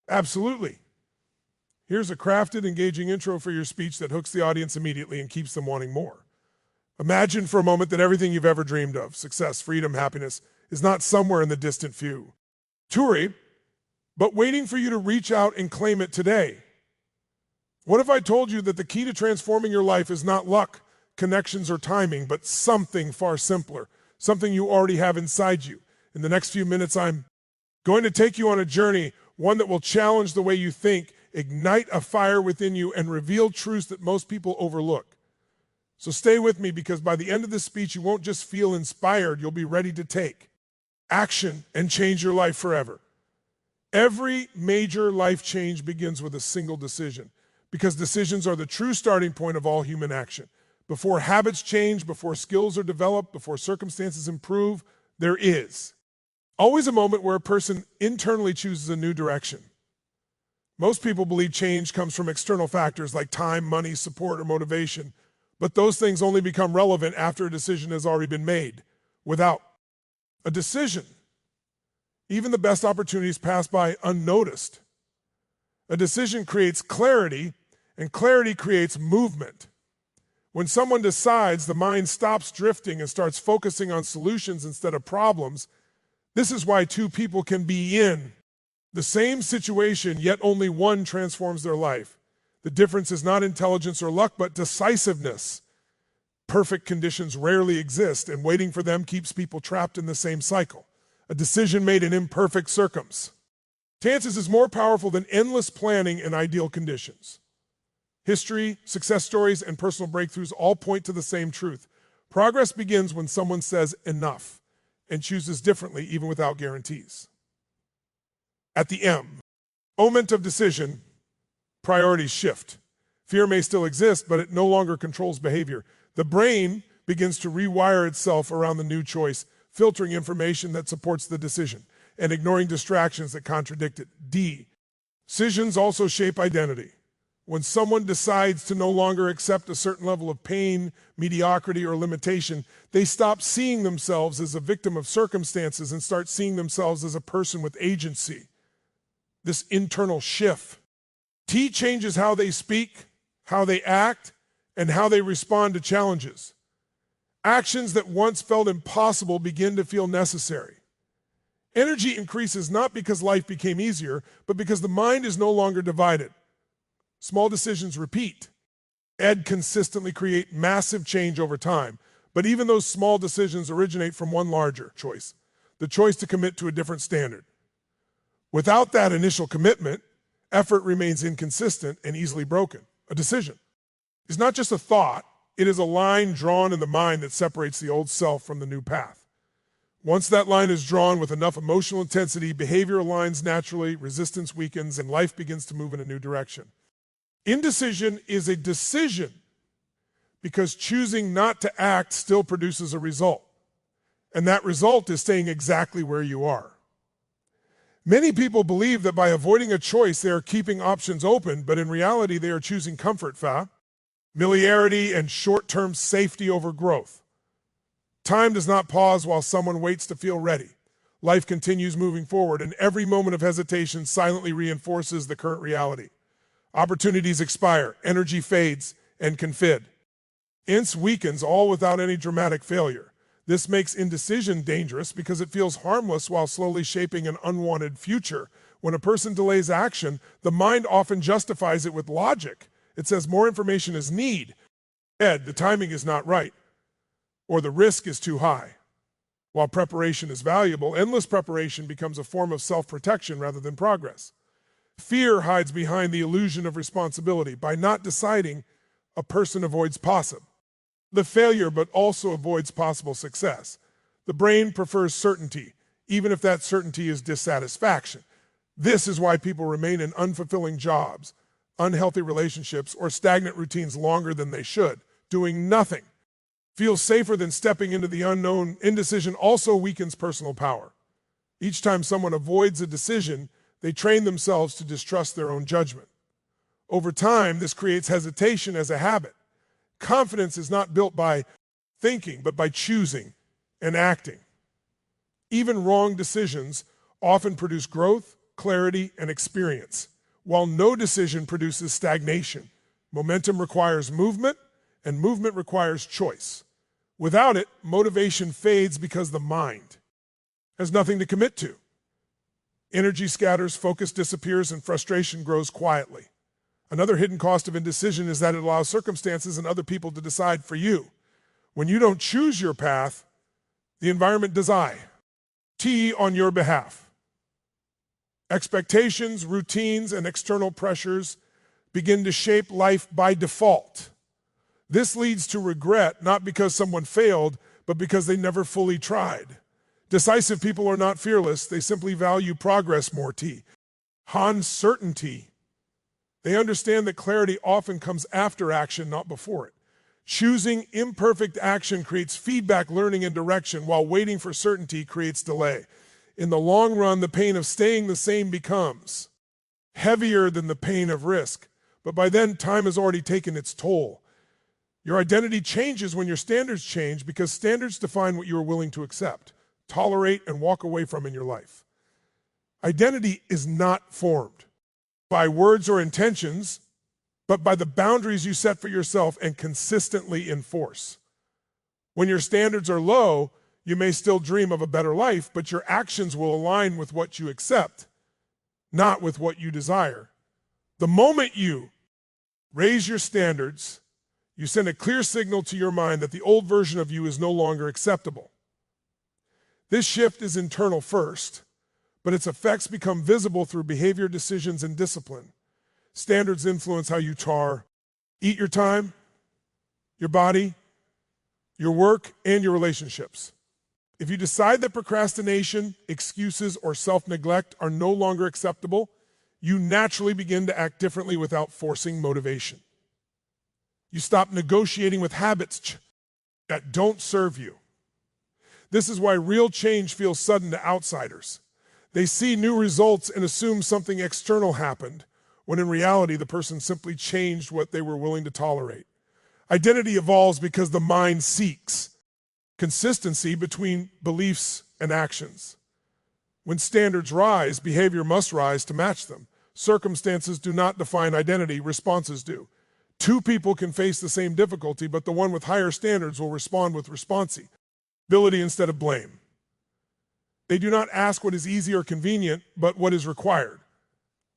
Absolutely. Here's a crafted, engaging intro for your speech that hooks the audience immediately and keeps them wanting more. Imagine for a moment that everything you've ever dreamed of, success, freedom, happiness, is not somewhere in the distant future, but waiting for you to reach out and claim it today. What if I told you that the key to transforming your life is not luck, connections, or timing, but something far simpler, something you already have inside you? In the next few minutes, I'm going to take you on a journey, one that will challenge the way you think, ignite a fire within you, and reveal truths that most people overlook. So stay with me, because by the end of this speech, you won't just feel inspired, you'll be ready to take action and change your life forever. Every major life change begins with a single decision, because decisions are the true starting point of all human action. Before habits change, before skills are developed, before circumstances improve, there is always a moment where a person internally chooses a new direction. Most people believe change comes from external factors like time, money, support, or motivation, but those things only become relevant after a decision has already been made. Without a decision, even the best opportunities pass by unnoticed. A decision creates clarity, and clarity creates movement. When someone decides, the mind stops drifting and starts focusing on solutions instead of problems. This is why two people can be in the same situation, yet only one transforms their life. The difference is not intelligence or luck, but decisiveness. Perfect conditions rarely exist, and waiting for them keeps people trapped in the same cycle. A decision made in imperfect circumstances is more powerful than endless planning in ideal conditions. History, success stories, and personal breakthroughs all point to the same truth. Progress begins when someone says enough and chooses differently, even without guarantees. At the moment of decision, priorities shift. Fear may still exist, but it no longer controls behavior. The brain begins to rewire itself around the new choice, filtering information that supports the decision and ignoring distractions that contradict it. Decisions also shape identity. When someone decides to no longer accept a certain level of pain, mediocrity, or limitation, they stop seeing themselves as a victim of circumstances and start seeing themselves as a person with agency. This internal shift changes how they speak, how they act, and how they respond to challenges. Actions that once felt impossible begin to feel necessary. Energy increases not because life became easier, but because the mind is no longer divided. Small decisions repeat and consistently create massive change over time. But even those small decisions originate from one larger choice, the choice to commit to a different standard. Without that initial commitment, effort remains inconsistent and easily broken. A decision is not just a thought, it is a line drawn in the mind that separates the old self from the new path. Once that line is drawn with enough emotional intensity, behavior aligns naturally, resistance weakens, and life begins to move in a new direction. Indecision is a decision because choosing not to act still produces a result. And that result is staying exactly where you are. Many people believe that by avoiding a choice, they are keeping options open, but in reality, they are choosing comfort, familiarity, and short-term safety over growth. Time does not pause while someone waits to feel ready. Life continues moving forward, and every moment of hesitation silently reinforces the current reality. Opportunities expire, energy fades, and can fade. Ince weakens, all without any dramatic failure. This makes indecision dangerous because it feels harmless while slowly shaping an unwanted future. When a person delays action, the mind often justifies it with logic. It says more information is needed, the timing is not right, or the risk is too high. While preparation is valuable, endless preparation becomes a form of self-protection rather than progress. Fear hides behind the illusion of responsibility. By not deciding, a person avoids the failure, but also avoids possible success. The brain prefers certainty, even if that certainty is dissatisfaction. This is why people remain in unfulfilling jobs, unhealthy relationships, or stagnant routines longer than they should. Doing nothing feels safer than stepping into the unknown. Indecision also weakens personal power. Each time someone avoids a decision, they train themselves to distrust their own judgment. Over time, this creates hesitation as a habit. Confidence is not built by thinking, but by choosing and acting. Even wrong decisions often produce growth, clarity, and experience, while no decision produces stagnation. Momentum requires movement, and movement requires choice. Without it, motivation fades because the mind has nothing to commit to. Energy scatters, focus disappears, and frustration grows quietly. Another hidden cost of indecision is that it allows circumstances and other people to decide for you. When you don't choose your path, the environment does on your behalf. Expectations, routines, and external pressures begin to shape life by default. This leads to regret, not because someone failed, but because they never fully tried. Decisive people are not fearless, they simply value progress more. Certainty. They understand that clarity often comes after action, not before it. Choosing imperfect action creates feedback, learning, and direction, while waiting for certainty creates delay. In the long run, the pain of staying the same becomes heavier than the pain of risk. But by then, time has already taken its toll. Your identity changes when your standards change, because standards define what you are willing to accept, tolerate, and walk away from in your life. Identity is not formed by words or intentions, but by the boundaries you set for yourself and consistently enforce. When your standards are low, you may still dream of a better life, but your actions will align with what you accept, not with what you desire. The moment you raise your standards, you send a clear signal to your mind that the old version of you is no longer acceptable. This shift is internal first, but its effects become visible through behavior, decisions, and discipline. Standards influence how you eat your time, your body, your work, and your relationships. If you decide that procrastination, excuses, or self-neglect are no longer acceptable, you naturally begin to act differently without forcing motivation. You stop negotiating with habits that don't serve you. This is why real change feels sudden to outsiders. They see new results and assume something external happened, when in reality the person simply changed what they were willing to tolerate. Identity evolves because the mind seeks consistency between beliefs and actions. When standards rise, behavior must rise to match them. Circumstances do not define identity, responses do. Two people can face the same difficulty, but the one with higher standards will respond with responsibility instead of blame. They do not ask what is easy or convenient, but what is required.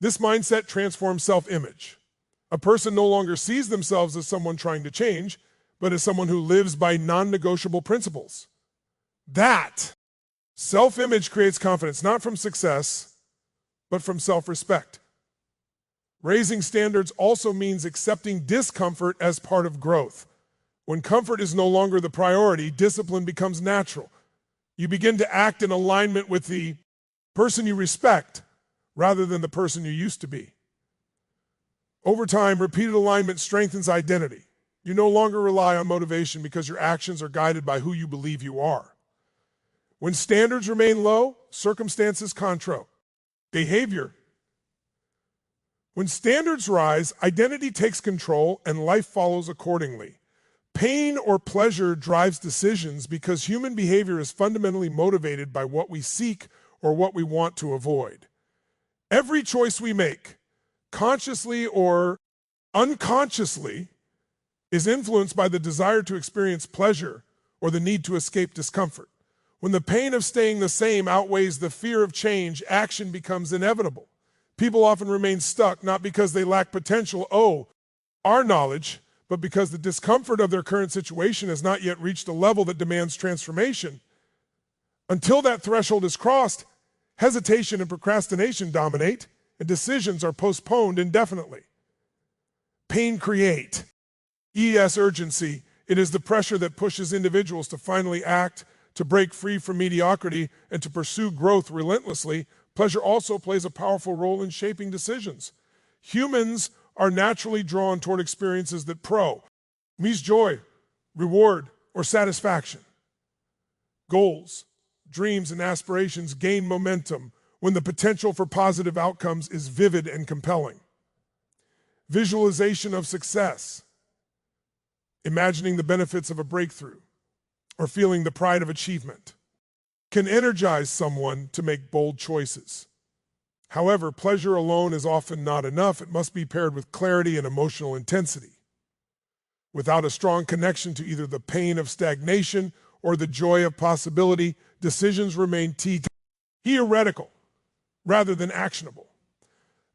This mindset transforms self-image. A person no longer sees themselves as someone trying to change, but as someone who lives by non-negotiable principles. That self-image creates confidence, not from success, but from self-respect. Raising standards also means accepting discomfort as part of growth. When comfort is no longer the priority, discipline becomes natural. You begin to act in alignment with the person you respect rather than the person you used to be. Over time, repeated alignment strengthens identity. You no longer rely on motivation because your actions are guided by who you believe you are. When standards remain low, circumstances control behavior. When standards rise, identity takes control and life follows accordingly. Pain or pleasure drives decisions because human behavior is fundamentally motivated by what we seek or what we want to avoid. Every choice we make, consciously or unconsciously, is influenced by the desire to experience pleasure or the need to escape discomfort. When the pain of staying the same outweighs the fear of change, action becomes inevitable. People often remain stuck not because they lack potential, our knowledge, but because the discomfort of their current situation has not yet reached a level that demands transformation. Until that threshold is crossed, hesitation and procrastination dominate, and decisions are postponed indefinitely. Pain creates urgency. It is the pressure that pushes individuals to finally act, to break free from mediocrity, and to pursue growth relentlessly. Pleasure also plays a powerful role in shaping decisions. Humans are naturally drawn toward experiences that means joy, reward, or satisfaction. Goals, dreams, and aspirations gain momentum when the potential for positive outcomes is vivid and compelling. Visualization of success, imagining the benefits of a breakthrough, or feeling the pride of achievement, can energize someone to make bold choices. However, pleasure alone is often not enough. It must be paired with clarity and emotional intensity. Without a strong connection to either the pain of stagnation or the joy of possibility, decisions remain theoretical rather than actionable.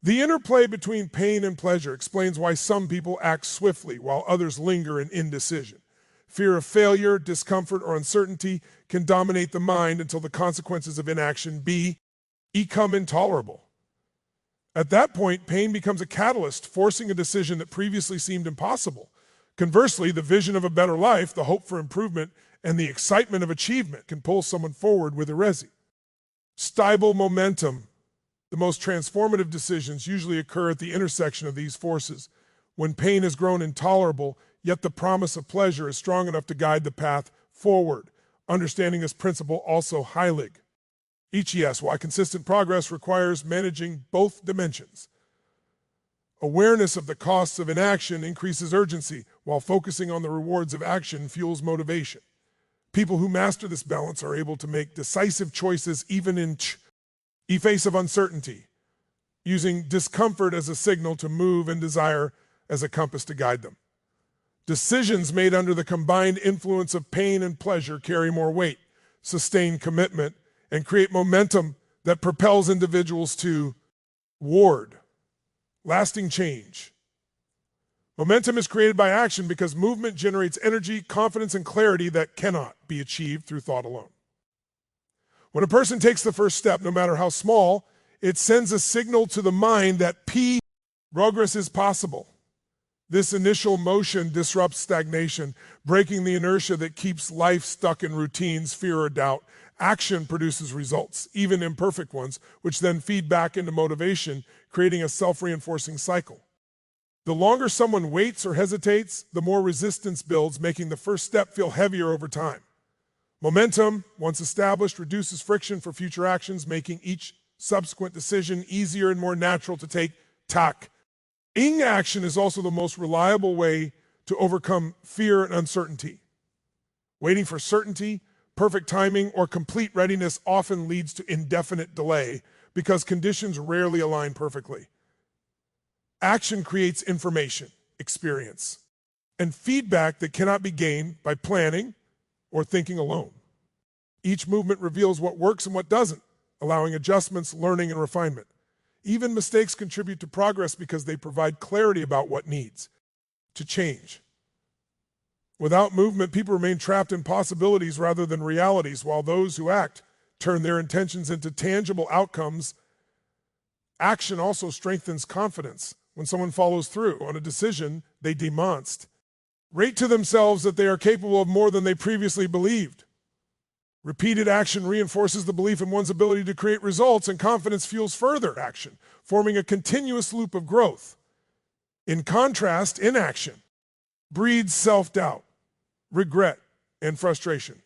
The interplay between pain and pleasure explains why some people act swiftly while others linger in indecision. Fear of failure, discomfort, or uncertainty can dominate the mind until the consequences of inaction become intolerable. At that point, pain becomes a catalyst, forcing a decision that previously seemed impossible. Conversely, the vision of a better life, the hope for improvement, and the excitement of achievement can pull someone forward with irresistible momentum. The most transformative decisions usually occur at the intersection of these forces, when pain has grown intolerable, yet the promise of pleasure is strong enough to guide the path forward. Understanding this principle also highlights why consistent progress requires managing both dimensions. Awareness of the costs of inaction increases urgency, while focusing on the rewards of action fuels motivation. People who master this balance are able to make decisive choices even in the face of uncertainty, using discomfort as a signal to move and desire as a compass to guide them. Decisions made under the combined influence of pain and pleasure carry more weight, sustain commitment, and create momentum that propels individuals toward lasting change. Momentum is created by action because movement generates energy, confidence, and clarity that cannot be achieved through thought alone. When a person takes the first step, no matter how small, it sends a signal to the mind that progress is possible. This initial motion disrupts stagnation, breaking the inertia that keeps life stuck in routines, fear, or doubt. Action produces results, even imperfect ones, which then feed back into motivation, creating a self-reinforcing cycle. The longer someone waits or hesitates, the more resistance builds, making the first step feel heavier over time. Momentum, once established, reduces friction for future actions, making each subsequent decision easier and more natural to take. Action is also the most reliable way to overcome fear and uncertainty. Waiting for certainty, perfect timing, or complete readiness often leads to indefinite delay because conditions rarely align perfectly. Action creates information, experience, and feedback that cannot be gained by planning or thinking alone. Each movement reveals what works and what doesn't, allowing adjustments, learning, and refinement. Even mistakes contribute to progress because they provide clarity about what needs to change. Without movement, people remain trapped in possibilities rather than realities, while those who act turn their intentions into tangible outcomes. Action also strengthens confidence. When someone follows through on a decision, they demonstrate to themselves that they are capable of more than they previously believed. Repeated action reinforces the belief in one's ability to create results, and confidence fuels further action, forming a continuous loop of growth. In contrast, inaction breeds self-doubt, regret, and frustration.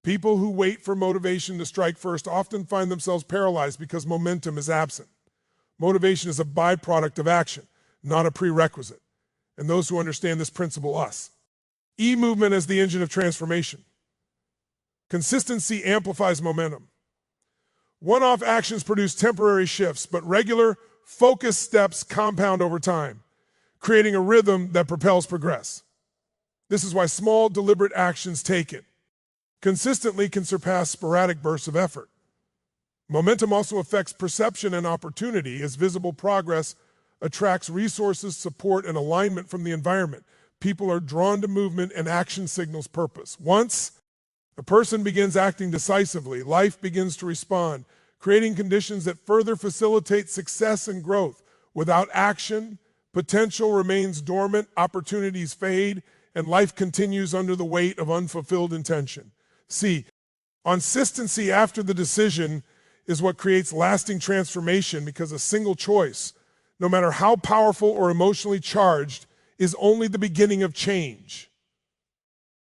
People who wait for motivation to strike first often find themselves paralyzed because momentum is absent. Motivation is a byproduct of action, not a prerequisite. And those who understand this principle movement as the engine of transformation. Consistency amplifies momentum. One-off actions produce temporary shifts, but regular, focused steps compound over time, creating a rhythm that propels progress. This is why small, deliberate actions taken consistently can surpass sporadic bursts of effort. Momentum also affects perception and opportunity, as visible progress attracts resources, support, and alignment from the environment. People are drawn to movement, and action signals purpose. Once a person begins acting decisively, life begins to respond, creating conditions that further facilitate success and growth. Without action, potential remains dormant, opportunities fade, and life continues under the weight of unfulfilled intention. Consistency after the decision is what creates lasting transformation, because a single choice, no matter how powerful or emotionally charged, is only the beginning of change.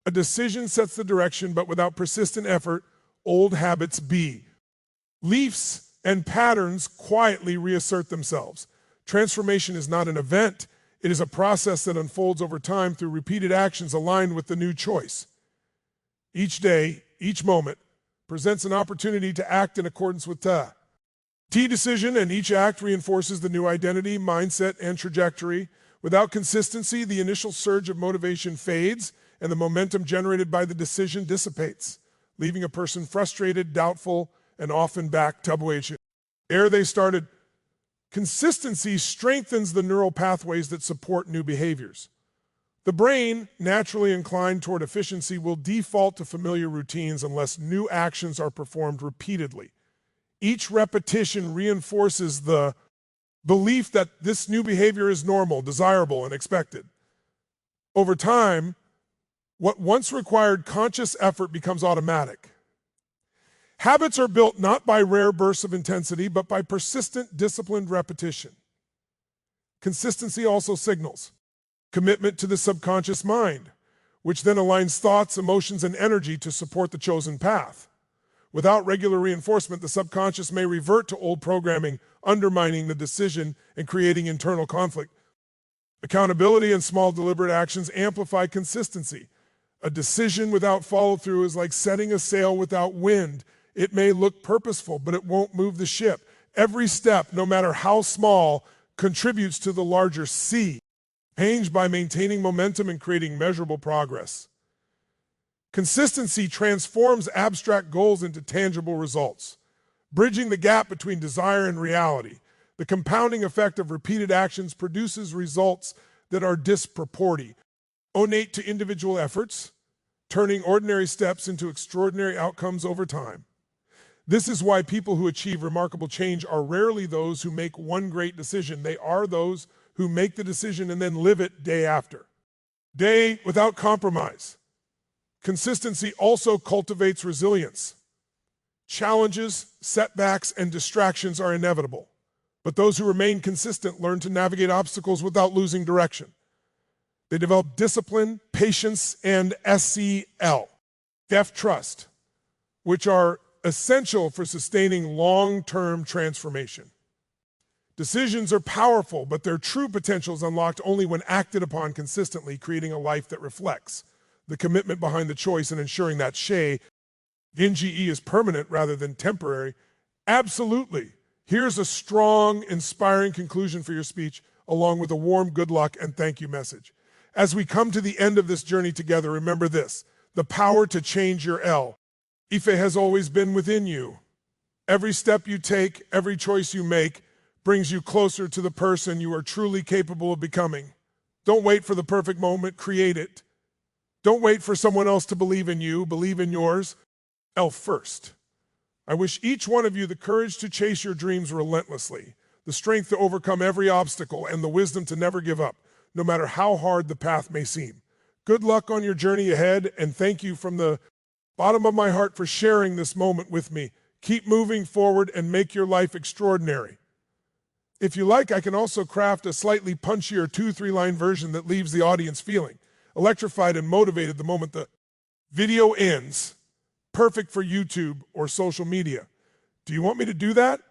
A decision sets the direction, but without persistent effort, old habits, beliefs, and patterns quietly reassert themselves. Transformation is not an event. It is a process that unfolds over time through repeated actions aligned with the new choice. Each day, each moment, presents an opportunity to act in accordance with T decision, and each act reinforces the new identity, mindset, and trajectory. Without consistency, the initial surge of motivation fades, and the momentum generated by the decision dissipates, leaving a person frustrated, doubtful, and often back to waiting. Ere they started, consistency strengthens the neural pathways that support new behaviors. The brain, naturally inclined toward efficiency, will default to familiar routines unless new actions are performed repeatedly. Each repetition reinforces the belief that this new behavior is normal, desirable, and expected. Over time, what once required conscious effort becomes automatic. Habits are built not by rare bursts of intensity, but by persistent, disciplined repetition. Consistency also signals commitment to the subconscious mind, which then aligns thoughts, emotions, and energy to support the chosen path. Without regular reinforcement, the subconscious may revert to old programming, undermining the decision and creating internal conflict. Accountability and small deliberate actions amplify consistency. A decision without follow-through is like setting a sail without wind. It may look purposeful, but it won't move the ship. Every step, no matter how small, contributes to the larger sea, changed by maintaining momentum and creating measurable progress. Consistency transforms abstract goals into tangible results, bridging the gap between desire and reality. The compounding effect of repeated actions produces results that are disproportionate, innate to individual efforts, turning ordinary steps into extraordinary outcomes over time. This is why people who achieve remarkable change are rarely those who make one great decision. They are those who make the decision and then live it day after day without compromise. Consistency also cultivates resilience. Challenges, setbacks, and distractions are inevitable, but those who remain consistent learn to navigate obstacles without losing direction. They develop discipline, patience, and SEL, trust, which are essential for sustaining long-term transformation. Decisions are powerful, but their true potential is unlocked only when acted upon consistently, creating a life that reflects the commitment behind the choice and ensuring that NGE is permanent rather than temporary. Absolutely. Here's a strong, inspiring conclusion for your speech, along with a warm good luck and thank you message. As we come to the end of this journey together, remember this: the power to change your L. Ife has always been within you. Every step you take, every choice you make, brings you closer to the person you are truly capable of becoming. Don't wait for the perfect moment, create it. Don't wait for someone else to believe in you, believe in yours. L first. I wish each one of you the courage to chase your dreams relentlessly, the strength to overcome every obstacle, and the wisdom to never give up, no matter how hard the path may seem. Good luck on your journey ahead, and thank you from the bottom of my heart for sharing this moment with me. Keep moving forward and make your life extraordinary. If you like, I can also craft a slightly punchier 2-3 line version that leaves the audience feeling electrified and motivated the moment the video ends, perfect for YouTube or social media. Do you want me to do that?